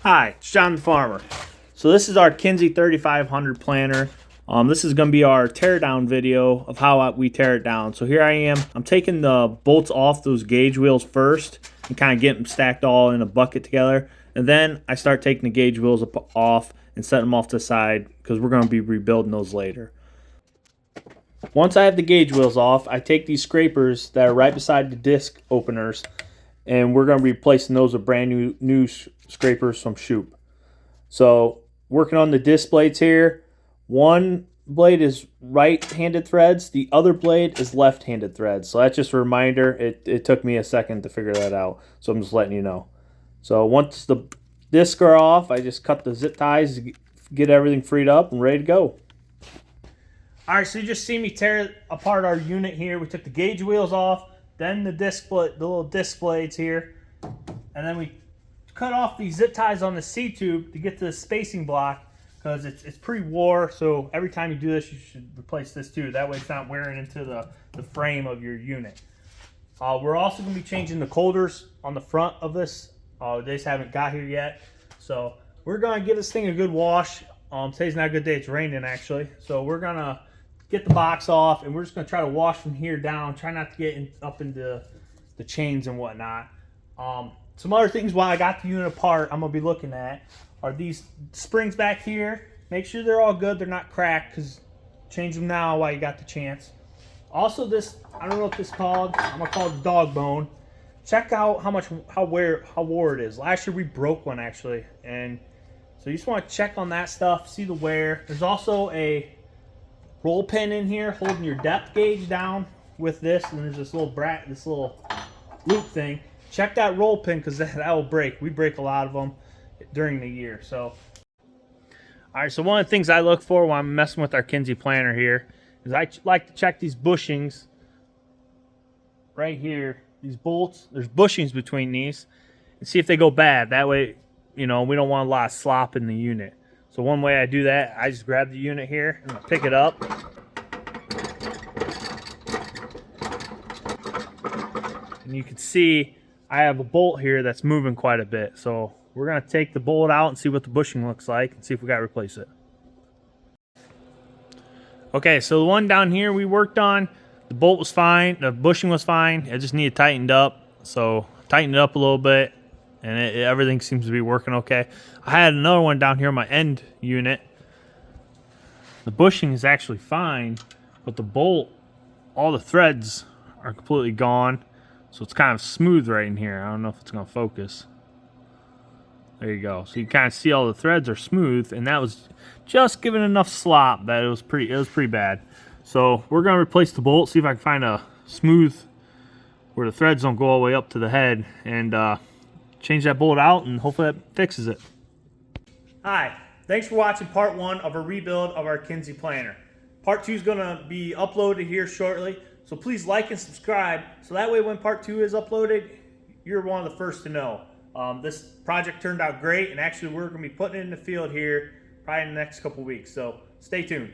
Hi, it's John the Farmer. So this is our Kinze 3500 planter. This is going to be our teardown video of how we tear it down. So here I am. I'm taking the bolts off those gauge wheels first and kind of getting them stacked all in a bucket together. And then I start taking the gauge wheels off and setting them off to the side because we're going to be rebuilding those later. Once I have the gauge wheels off, I take these scrapers that are right beside the disc openers and we're going to be replacing those with brand new scrapers from Shoop. So working on the disc blades here, one blade is right-handed threads, the other blade is left-handed threads. So that's just a reminder. It took me a second to figure that out, so I'm just letting you know. So once the discs are off, I just cut the zip ties to get everything freed up and ready to go. All right, so you just see me tear apart our unit here. We took the gauge wheels off, then the little disc blades here, and then we cut off these zip ties on the C-tube to get to the spacing block because it's pre-war, so every time you do this, you should replace this too. That way it's not wearing into the frame of your unit. We're also going to be changing the colders on the front of this. They just haven't got here yet. So we're going to give this thing a good wash. Today's not a good day. It's raining, actually. So we're going to get the box off, and we're just going to try to wash from here down. Try not to get up into the chains and whatnot. Some other things while I got the unit apart I'm going to be looking at are these springs back here. Make sure they're all good. They're not cracked, because change them now while you got the chance. Also this, I don't know what this is called. I'm going to call it the dog bone. Check out how wore it is. Last year we broke one actually, and so you just want to check on that stuff, see the wear. There's also a roll pin in here holding your depth gauge down with this, and there's this little loop thing. Check that roll pin because that will break. We break a lot of them during the year. So, all right. So one of the things I look for when I'm messing with our Kinze planter here is I like to check these bushings right here. These bolts. There's bushings between these, and see if they go bad. That way, you know, we don't want a lot of slop in the unit. So one way I do that, I just grab the unit here and pick it up. And you can see I have a bolt here that's moving quite a bit. So we're going to take the bolt out and see what the bushing looks like and see if we got to replace it. Okay, so the one down here we worked on, the bolt was fine, the bushing was fine. It just needed tightened up. So tightened it up a little bit, and everything seems to be working okay. I had another one down here on my end unit. The bushing is actually fine, but the bolt, all the threads are completely gone. So it's kind of smooth right in here. I don't know if it's going to focus. There you go. So you kind of see all the threads are smooth, and that was just giving enough slop that it was pretty bad. So we're going to replace the bolt, see if I can find a smooth where the threads don't go all the way up to the head, and change that bolt out, and hopefully that fixes it. Hi, thanks for watching part 1 of a rebuild of our Kinze planter. Part 2 is going to be uploaded here shortly. So please like and subscribe, so that way when part 2 is uploaded, you're one of the first to know. This project turned out great, and actually we're going to be putting it in the field here probably in the next couple weeks, so stay tuned.